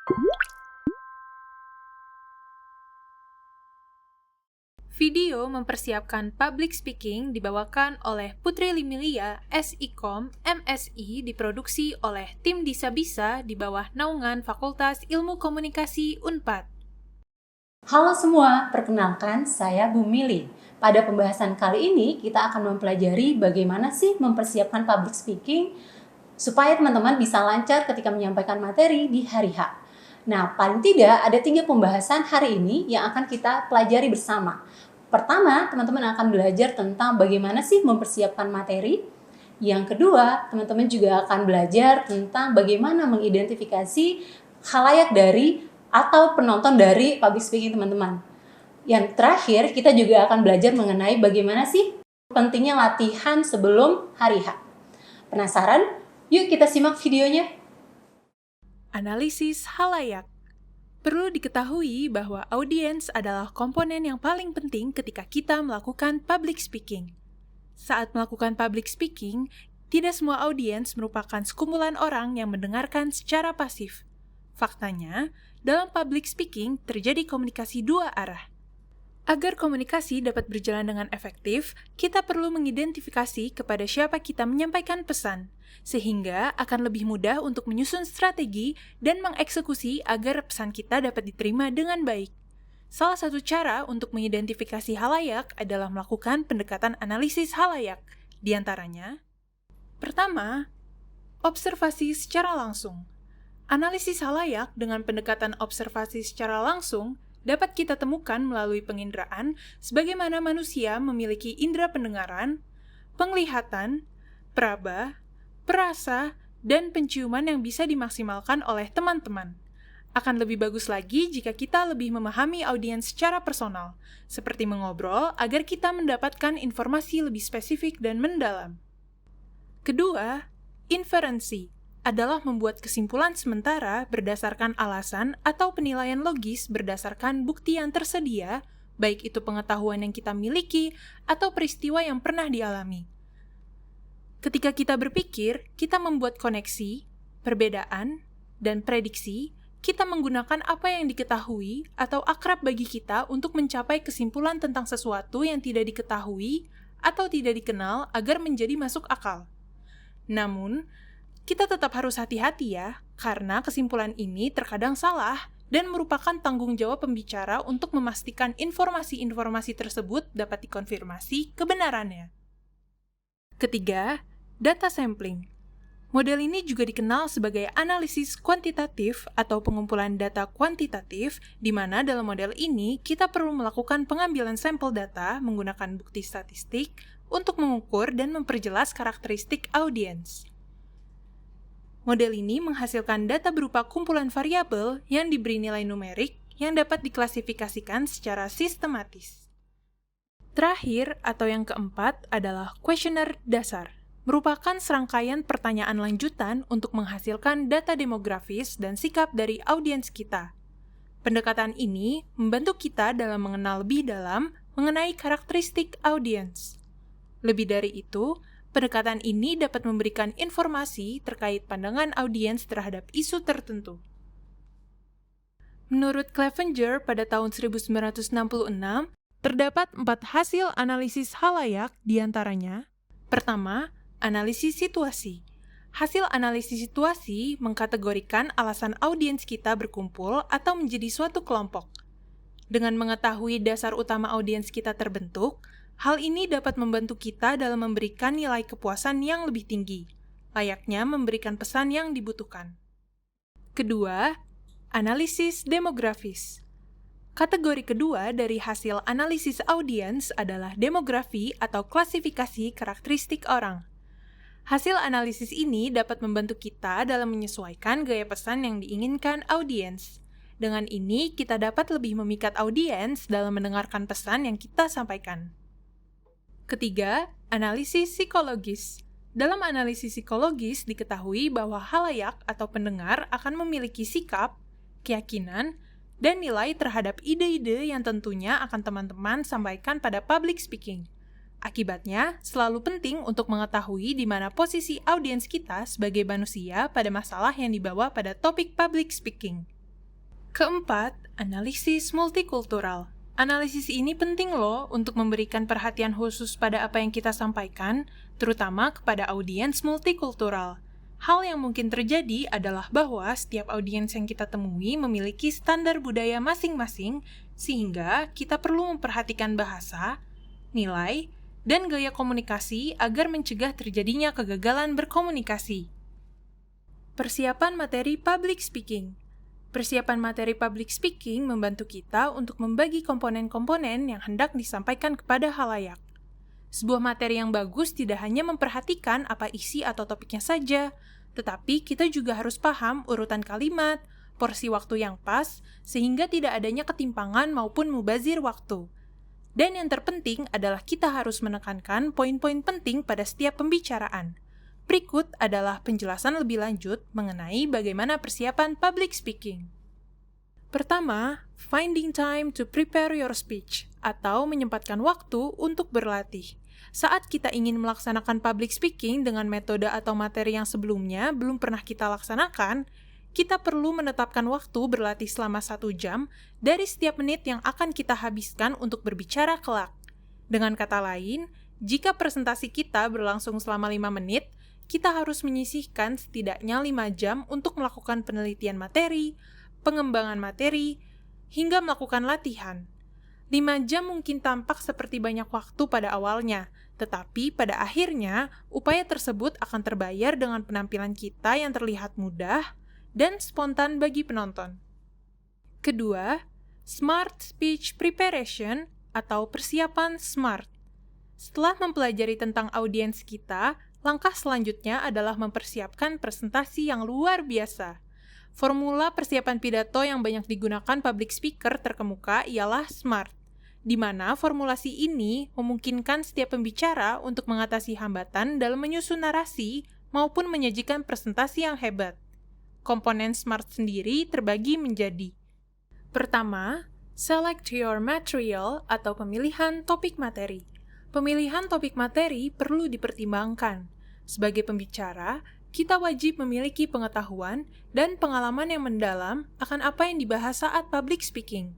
Video mempersiapkan public speaking dibawakan oleh Putri Limilia, SIKOM, MSI, diproduksi oleh tim Disa-Bisa di bawah naungan Fakultas Ilmu Komunikasi UNPAD. Halo semua, perkenalkan saya Bu Mili. Pada pembahasan kali ini kita akan mempelajari bagaimana sih mempersiapkan public speaking supaya teman-teman bisa lancar ketika menyampaikan materi di hari H. Nah, paling tidak ada 3 pembahasan hari ini yang akan kita pelajari bersama. Pertama, teman-teman akan belajar tentang bagaimana sih mempersiapkan materi. Yang kedua, teman-teman juga akan belajar tentang bagaimana mengidentifikasi khalayak dari atau penonton dari public speaking teman-teman. Yang terakhir, kita juga akan belajar mengenai bagaimana sih pentingnya latihan sebelum hari H. Penasaran? Yuk kita simak videonya. Analisis halayak. Perlu diketahui bahwa audiens adalah komponen yang paling penting ketika kita melakukan public speaking. Saat melakukan public speaking, tidak semua audiens merupakan sekumpulan orang yang mendengarkan secara pasif. Faktanya, dalam public speaking terjadi komunikasi dua arah. Agar komunikasi dapat berjalan dengan efektif, kita perlu mengidentifikasi kepada siapa kita menyampaikan pesan, sehingga akan lebih mudah untuk menyusun strategi dan mengeksekusi agar pesan kita dapat diterima dengan baik. Salah satu cara untuk mengidentifikasi halayak adalah melakukan pendekatan analisis halayak. Di antaranya, pertama, observasi secara langsung. Analisis halayak dengan pendekatan observasi secara langsung dapat kita temukan melalui penginderaan sebagaimana manusia memiliki indera pendengaran, penglihatan, peraba, perasa, dan penciuman yang bisa dimaksimalkan oleh teman-teman. Akan lebih bagus lagi jika kita lebih memahami audiens secara personal, seperti mengobrol agar kita mendapatkan informasi lebih spesifik dan mendalam. Kedua, inferensi adalah membuat kesimpulan sementara berdasarkan alasan atau penilaian logis berdasarkan bukti yang tersedia, baik itu pengetahuan yang kita miliki atau peristiwa yang pernah dialami. Ketika kita berpikir, kita membuat koneksi, perbedaan, dan prediksi, kita menggunakan apa yang diketahui atau akrab bagi kita untuk mencapai kesimpulan tentang sesuatu yang tidak diketahui atau tidak dikenal agar menjadi masuk akal. Namun, kita tetap harus hati-hati ya, karena kesimpulan ini terkadang salah dan merupakan tanggung jawab pembicara untuk memastikan informasi-informasi tersebut dapat dikonfirmasi kebenarannya. Ketiga, data sampling. Model ini juga dikenal sebagai analisis kuantitatif atau pengumpulan data kuantitatif, di mana dalam model ini kita perlu melakukan pengambilan sampel data menggunakan bukti statistik untuk mengukur dan memperjelas karakteristik audiens. Model ini menghasilkan data berupa kumpulan variabel yang diberi nilai numerik yang dapat diklasifikasikan secara sistematis. Terakhir, atau yang keempat, adalah kuesioner dasar, merupakan serangkaian pertanyaan lanjutan untuk menghasilkan data demografis dan sikap dari audiens kita. Pendekatan ini membantu kita dalam mengenal lebih dalam mengenai karakteristik audiens. Lebih dari itu, pendekatan ini dapat memberikan informasi terkait pandangan audiens terhadap isu tertentu. Menurut Clevenger pada tahun 1966, terdapat 4 hasil analisis halayak diantaranya. Pertama, analisis situasi. Hasil analisis situasi mengkategorikan alasan audiens kita berkumpul atau menjadi suatu kelompok. Dengan mengetahui dasar utama audiens kita terbentuk, hal ini dapat membantu kita dalam memberikan nilai kepuasan yang lebih tinggi, layaknya memberikan pesan yang dibutuhkan. Kedua, analisis demografis. Kategori kedua dari hasil analisis audiens adalah demografi atau klasifikasi karakteristik orang. Hasil analisis ini dapat membantu kita dalam menyesuaikan gaya pesan yang diinginkan audiens. Dengan ini, kita dapat lebih memikat audiens dalam mendengarkan pesan yang kita sampaikan. Ketiga, analisis psikologis. Dalam analisis psikologis diketahui bahwa halayak atau pendengar akan memiliki sikap, keyakinan, dan nilai terhadap ide-ide yang tentunya akan teman-teman sampaikan pada public speaking. Akibatnya, selalu penting untuk mengetahui di mana posisi audiens kita sebagai manusia pada masalah yang dibawa pada topik public speaking. Keempat, analisis multikultural. Analisis ini penting loh untuk memberikan perhatian khusus pada apa yang kita sampaikan, terutama kepada audiens multikultural. Hal yang mungkin terjadi adalah bahwa setiap audiens yang kita temui memiliki standar budaya masing-masing, sehingga kita perlu memperhatikan bahasa, nilai, dan gaya komunikasi agar mencegah terjadinya kegagalan berkomunikasi. Persiapan materi public speaking. Persiapan materi public speaking membantu kita untuk membagi komponen-komponen yang hendak disampaikan kepada khalayak. Sebuah materi yang bagus tidak hanya memperhatikan apa isi atau topiknya saja, tetapi kita juga harus paham urutan kalimat, porsi waktu yang pas, sehingga tidak adanya ketimpangan maupun mubazir waktu. Dan yang terpenting adalah kita harus menekankan poin-poin penting pada setiap pembicaraan. Berikut adalah penjelasan lebih lanjut mengenai bagaimana persiapan public speaking. Pertama, finding time to prepare your speech, atau menyempatkan waktu untuk berlatih. Saat kita ingin melaksanakan public speaking dengan metode atau materi yang sebelumnya belum pernah kita laksanakan, kita perlu menetapkan waktu berlatih selama 1 jam dari setiap menit yang akan kita habiskan untuk berbicara kelak. Dengan kata lain, jika presentasi kita berlangsung selama 5 menit, kita harus menyisihkan setidaknya 5 jam untuk melakukan penelitian materi, pengembangan materi, hingga melakukan latihan. 5 jam mungkin tampak seperti banyak waktu pada awalnya, tetapi pada akhirnya, upaya tersebut akan terbayar dengan penampilan kita yang terlihat mudah dan spontan bagi penonton. Kedua, Smart Speech Preparation atau persiapan SMART. Setelah mempelajari tentang audiens kita, langkah selanjutnya adalah mempersiapkan presentasi yang luar biasa. Formula persiapan pidato yang banyak digunakan public speaker terkemuka ialah SMART, di mana formulasi ini memungkinkan setiap pembicara untuk mengatasi hambatan dalam menyusun narasi maupun menyajikan presentasi yang hebat. Komponen SMART sendiri terbagi menjadi: pertama, select your material atau pemilihan topik materi. Pemilihan topik materi perlu dipertimbangkan. Sebagai pembicara, kita wajib memiliki pengetahuan dan pengalaman yang mendalam akan apa yang dibahas saat public speaking.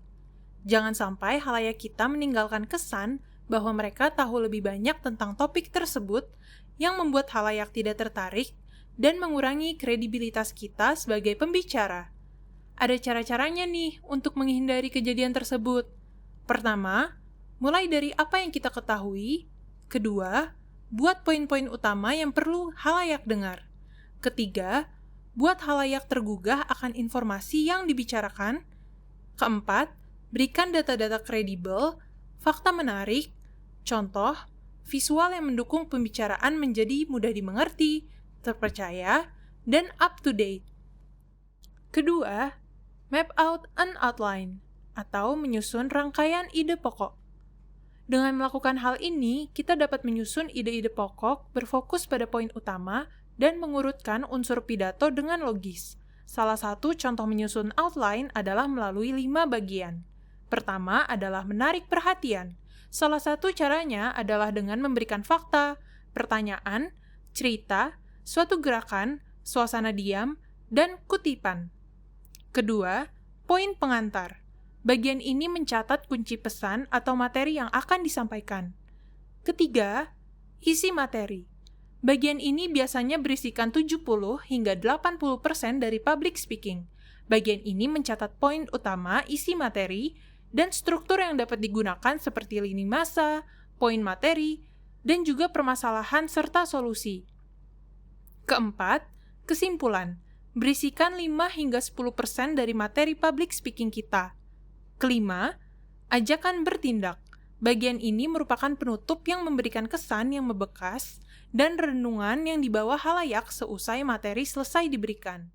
Jangan sampai khalayak kita meninggalkan kesan bahwa mereka tahu lebih banyak tentang topik tersebut yang membuat khalayak tidak tertarik dan mengurangi kredibilitas kita sebagai pembicara. Ada cara-caranya nih untuk menghindari kejadian tersebut. Pertama, mulai dari apa yang kita ketahui. Kedua, buat poin-poin utama yang perlu khalayak dengar. Ketiga, buat khalayak tergugah akan informasi yang dibicarakan. Keempat, berikan data-data kredibel, fakta menarik, contoh, visual yang mendukung pembicaraan menjadi mudah dimengerti, terpercaya, dan up-to-date. Kedua, map out an outline, atau menyusun rangkaian ide pokok. Dengan melakukan hal ini, kita dapat menyusun ide-ide pokok, berfokus pada poin utama, dan mengurutkan unsur pidato dengan logis. Salah satu contoh menyusun outline adalah melalui 5 bagian. Pertama adalah menarik perhatian. Salah satu caranya adalah dengan memberikan fakta, pertanyaan, cerita, suatu gerakan, suasana diam, dan kutipan. Kedua, poin pengantar. Bagian ini mencatat kunci pesan atau materi yang akan disampaikan. Ketiga, isi materi. Bagian ini biasanya berisikan 70 hingga 80% dari public speaking. Bagian ini mencatat poin utama isi materi dan struktur yang dapat digunakan seperti lini masa, poin materi, dan juga permasalahan serta solusi. Keempat, kesimpulan. Berisikan 5 hingga 10% dari materi public speaking kita. Kelima, ajakan bertindak. Bagian ini merupakan penutup yang memberikan kesan yang membekas dan renungan yang dibawa khalayak seusai materi selesai diberikan.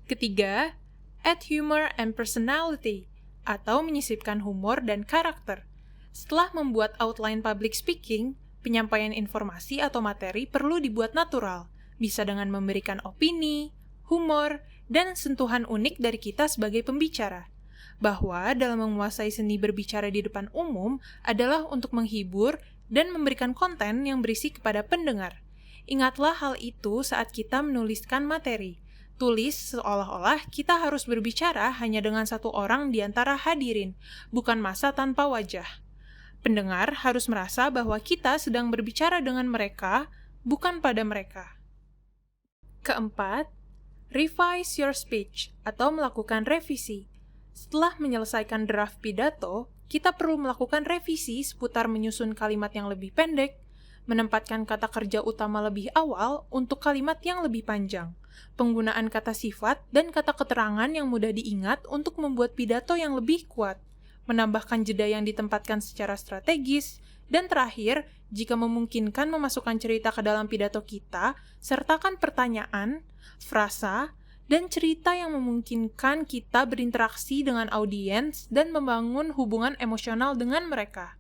Ketiga, add humor and personality, atau menyisipkan humor dan karakter. Setelah membuat outline public speaking, penyampaian informasi atau materi perlu dibuat natural, bisa dengan memberikan opini, humor, dan sentuhan unik dari kita sebagai pembicara. Bahwa dalam menguasai seni berbicara di depan umum adalah untuk menghibur dan memberikan konten yang berisi kepada pendengar. Ingatlah hal itu saat kita menuliskan materi. tertulis seolah-olah kita harus berbicara hanya dengan satu orang di antara hadirin, bukan masa tanpa wajah. Pendengar harus merasa bahwa kita sedang berbicara dengan mereka, bukan pada mereka. Keempat, revise your speech atau melakukan revisi. Setelah menyelesaikan draft pidato, kita perlu melakukan revisi seputar menyusun kalimat yang lebih pendek, menempatkan kata kerja utama lebih awal untuk kalimat yang lebih panjang, penggunaan kata sifat dan kata keterangan yang mudah diingat untuk membuat pidato yang lebih kuat, menambahkan jeda yang ditempatkan secara strategis, dan terakhir, jika memungkinkan memasukkan cerita ke dalam pidato kita, sertakan pertanyaan, frasa, dan cerita yang memungkinkan kita berinteraksi dengan audiens dan membangun hubungan emosional dengan mereka.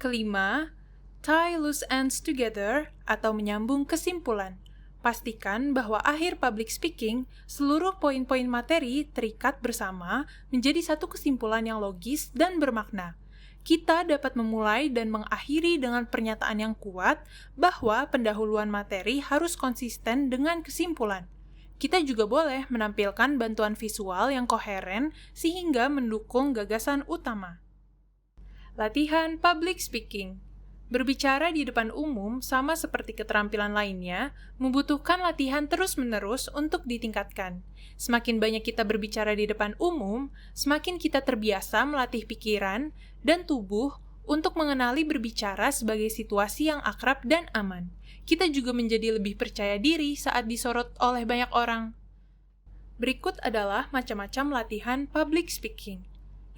Kelima, tie loose ends together atau menyambung kesimpulan. Pastikan bahwa akhir public speaking, seluruh poin-poin materi terikat bersama menjadi satu kesimpulan yang logis dan bermakna. Kita dapat memulai dan mengakhiri dengan pernyataan yang kuat bahwa pendahuluan materi harus konsisten dengan kesimpulan. Kita juga boleh menampilkan bantuan visual yang koheren sehingga mendukung gagasan utama. Latihan public speaking. Berbicara di depan umum, sama seperti keterampilan lainnya, membutuhkan latihan terus-menerus untuk ditingkatkan. Semakin banyak kita berbicara di depan umum, semakin kita terbiasa melatih pikiran dan tubuh untuk mengenali berbicara sebagai situasi yang akrab dan aman. Kita juga menjadi lebih percaya diri saat disorot oleh banyak orang. Berikut adalah macam-macam latihan public speaking.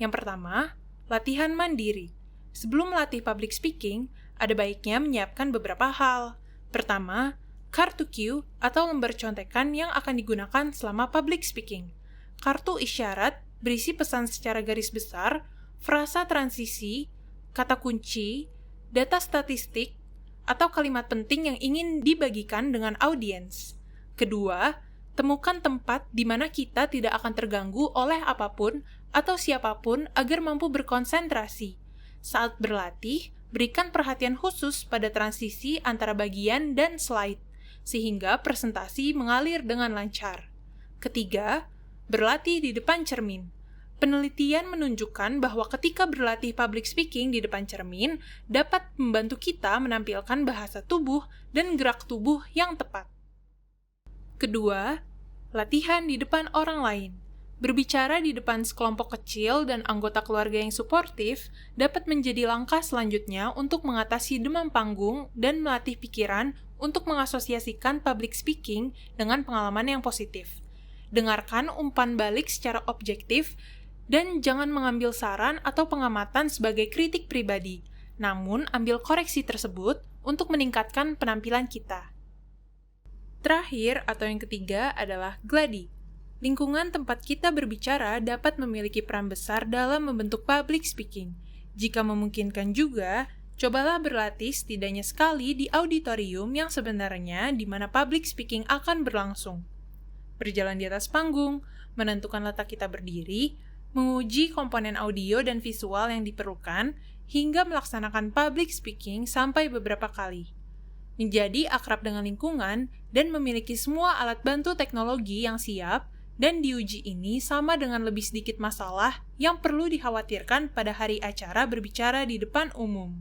Yang pertama, latihan mandiri. Sebelum melatih public speaking, ada baiknya menyiapkan beberapa hal. Pertama, kartu cue atau lembar contekan yang akan digunakan selama public speaking. Kartu isyarat berisi pesan secara garis besar, frasa transisi, kata kunci, data statistik, atau kalimat penting yang ingin dibagikan dengan audiens. Kedua, temukan tempat di mana kita tidak akan terganggu oleh apapun atau siapapun agar mampu berkonsentrasi. Saat berlatih, berikan perhatian khusus pada transisi antara bagian dan slide, sehingga presentasi mengalir dengan lancar. Ketiga, berlatih di depan cermin. Penelitian menunjukkan bahwa ketika berlatih public speaking di depan cermin, dapat membantu kita menampilkan bahasa tubuh dan gerak tubuh yang tepat. Kedua, latihan di depan orang lain. Berbicara di depan sekelompok kecil dan anggota keluarga yang suportif dapat menjadi langkah selanjutnya untuk mengatasi demam panggung dan melatih pikiran untuk mengasosiasikan public speaking dengan pengalaman yang positif. Dengarkan umpan balik secara objektif dan jangan mengambil saran atau pengamatan sebagai kritik pribadi, namun ambil koreksi tersebut untuk meningkatkan penampilan kita. Terakhir atau yang ketiga adalah gladi. Lingkungan tempat kita berbicara dapat memiliki peran besar dalam membentuk public speaking. Jika memungkinkan juga, cobalah berlatih setidaknya sekali di auditorium yang sebenarnya di mana public speaking akan berlangsung. Berjalan di atas panggung, menentukan letak kita berdiri, menguji komponen audio dan visual yang diperlukan, hingga melaksanakan public speaking sampai beberapa kali. Menjadi akrab dengan lingkungan dan memiliki semua alat bantu teknologi yang siap dan diuji ini sama dengan lebih sedikit masalah yang perlu dikhawatirkan pada hari acara berbicara di depan umum.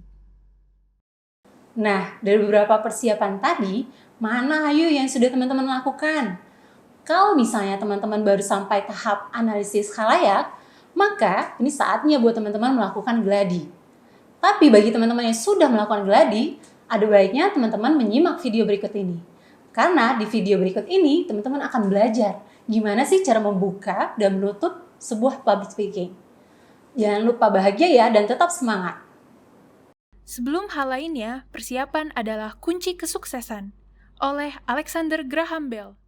Nah, dari beberapa persiapan tadi, mana ayo yang sudah teman-teman lakukan? Kalau misalnya teman-teman baru sampai tahap analisis khalayak, maka ini saatnya buat teman-teman melakukan gladi. Tapi bagi teman-teman yang sudah melakukan gladi, ada baiknya teman-teman menyimak video berikut ini. Karena di video berikut ini, teman-teman akan belajar gimana sih cara membuka dan menutup sebuah public speaking. Jangan lupa bahagia ya dan tetap semangat. Sebelum hal lainnya, persiapan adalah kunci kesuksesan oleh Alexander Graham Bell.